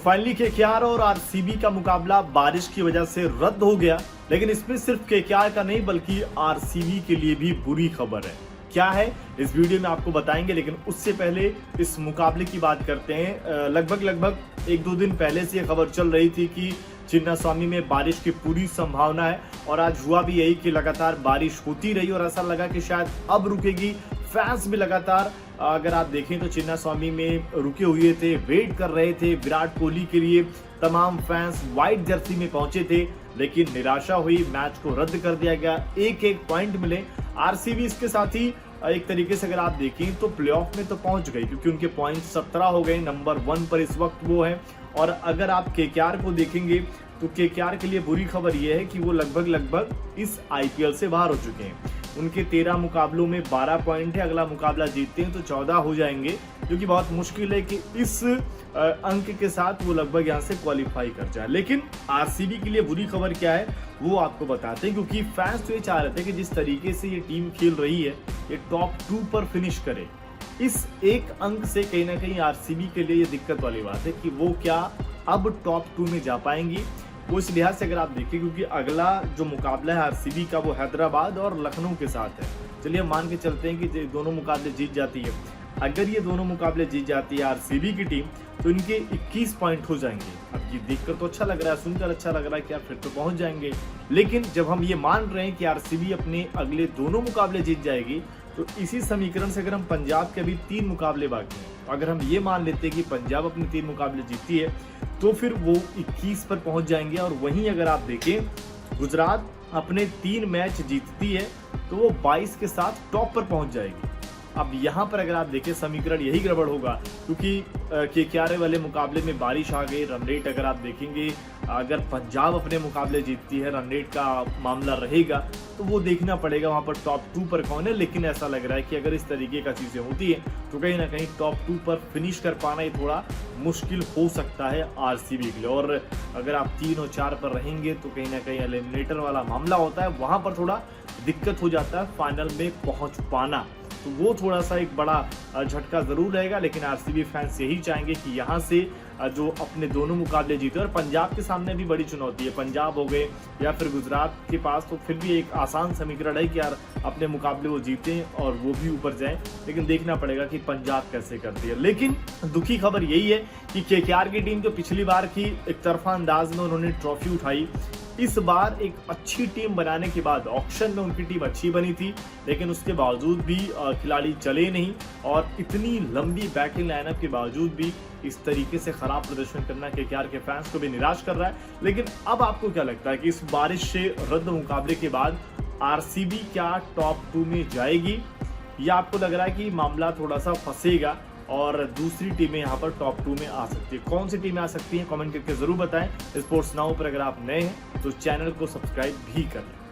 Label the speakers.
Speaker 1: Finally KKR और RCB का मुकाबला बारिश की वजह से रद्द हो गया, लेकिन इसमें सिर्फ केकेआर का नहीं बल्कि आरसीबी के लिए भी बुरी खबर है। क्या है इस वीडियो में आपको बताएंगे, लेकिन उससे पहले इस मुकाबले की बात करते हैं। लगभग एक दो दिन पहले से यह खबर चल रही थी कि चिन्नास्वामी में बारिश की पूरी संभावना है और आज हुआ भी यही कि लगातार बारिश होती रही और ऐसा लगा कि शायद अब रुकेगी। फैंस भी लगातार अगर आप देखें तो चिन्नास्वामी में रुके हुए थे, वेट कर रहे थे विराट कोहली के लिए। तमाम फैंस व्हाइट जर्सी में पहुंचे थे, लेकिन निराशा हुई, मैच को रद्द कर दिया गया। एक पॉइंट मिले आरसीबी। इसके साथ ही एक तरीके से अगर आप देखें तो प्लेऑफ में तो पहुंच गई, क्योंकि उनके पॉइंट 17 हो गए। नंबर 1 पर इस वक्त वो है। और अगर आप केकेआर को देखेंगे तो केकेआर के लिए बुरी खबर यह है कि वो लगभग इस आईपीएल से बाहर हो चुके हैं। उनके 13 मुकाबलों में 12 पॉइंट है। अगला मुकाबला जीतते हैं तो 14 हो जाएंगे, जो कि बहुत मुश्किल है कि इस अंक के साथ वो लगभग यहाँ से क्वालिफाई कर जाए। लेकिन आरसीबी के लिए बुरी खबर क्या है वो आपको बताते हैं, क्योंकि फैंस तो ये चाह रहे थे कि जिस तरीके से ये टीम खेल रही है ये टॉप 2 पर फिनिश करे। इस एक अंक से कहीं ना कहीं आरसीबी के लिए ये दिक्कत वाली बात है कि वो क्या अब टॉप 2 में जा पाएंगी। वो इस लिहाज से अगर आप देखें, क्योंकि अगला जो मुकाबला है आरसीबी का वो हैदराबाद और लखनऊ के साथ है। चलिए हम मान के चलते हैं कि दोनों मुकाबले जीत जाती है। अगर ये दोनों मुकाबले जीत जाती है आरसीबी की टीम तो इनके 21 पॉइंट हो जाएंगे। अब ये देखकर तो अच्छा लग रहा है, सुनकर अच्छा लग रहा है कि यार फिर तो पहुंच जाएंगे। लेकिन जब हम ये मान रहे हैं कि आरसीबी अपने अगले दोनों मुकाबले जीत जाएगी, तो इसी समीकरण से अगर हम पंजाब के अभी 3 मुकाबले बाकी हैं, तो अगर हम ये मान लेते हैं कि पंजाब अपने 3 मुकाबले जीतती है तो फिर वो 21 पर पहुंच जाएंगे। और वहीं अगर आप देखें गुजरात अपने 3 मैच जीतती है तो वो 22 के साथ टॉप पर पहुंच जाएगी। अब यहाँ पर अगर आप देखें समीकरण यही गड़बड़ होगा, क्योंकि केकेआर वाले मुकाबले में बारिश आ गई। रन रेट अगर आप देखेंगे, अगर पंजाब अपने मुकाबले जीतती है रन रेट का मामला रहेगा तो वो देखना पड़ेगा वहाँ पर टॉप 2 पर कौन है। लेकिन ऐसा लग रहा है कि अगर इस तरीके का चीज़ें होती है तो कहीं ना कहीं टॉप 2 पर फिनिश कर पाना ये थोड़ा मुश्किल हो सकता है आरसीबी के लिए। और अगर आप 3 और 4 पर रहेंगे तो कहीं ना कहीं एलिमिनेटर वाला मामला होता है, वहाँ पर थोड़ा दिक्कत हो जाता है फाइनल में पहुँच पाना। तो वो थोड़ा सा एक बड़ा झटका जरूर रहेगा। लेकिन आरसीबी फैंस यही चाहेंगे कि यहाँ से जो अपने दोनों मुकाबले जीते। और पंजाब के सामने भी बड़ी चुनौती है, पंजाब हो गए या फिर गुजरात के पास, तो फिर भी एक आसान समीकरण है कि यार अपने मुकाबले वो जीतें और वो भी ऊपर जाएं। लेकिन देखना पड़ेगा कि पंजाब कैसे करती है। लेकिन दुखी खबर यही है कि केकेआर की टीम जो पिछली बार की एक तरफा अंदाज में उन्होंने ट्रॉफी उठाई, इस बार एक अच्छी टीम बनाने के बाद ऑक्शन में उनकी टीम अच्छी बनी थी, लेकिन उसके बावजूद भी खिलाड़ी चले नहीं। और इतनी लंबी बैटिंग लाइनअप के बावजूद भी इस तरीके से खराब प्रदर्शन करना केकेआर के फैंस को भी निराश कर रहा है। लेकिन अब आपको क्या लगता है कि इस बारिश से रद्द मुकाबले के बाद आरसीबी क्या टॉप 2 में जाएगी, या आपको लग रहा है कि मामला थोड़ा सा फंसेगा और दूसरी टीमें यहाँ पर टॉप 2 में आ सकती है? कौन सी टीमें आ सकती हैं कमेंट करके जरूर बताएं। स्पोर्ट्स नाउ पर अगर आप नए हैं तो चैनल को सब्सक्राइब भी कर लें।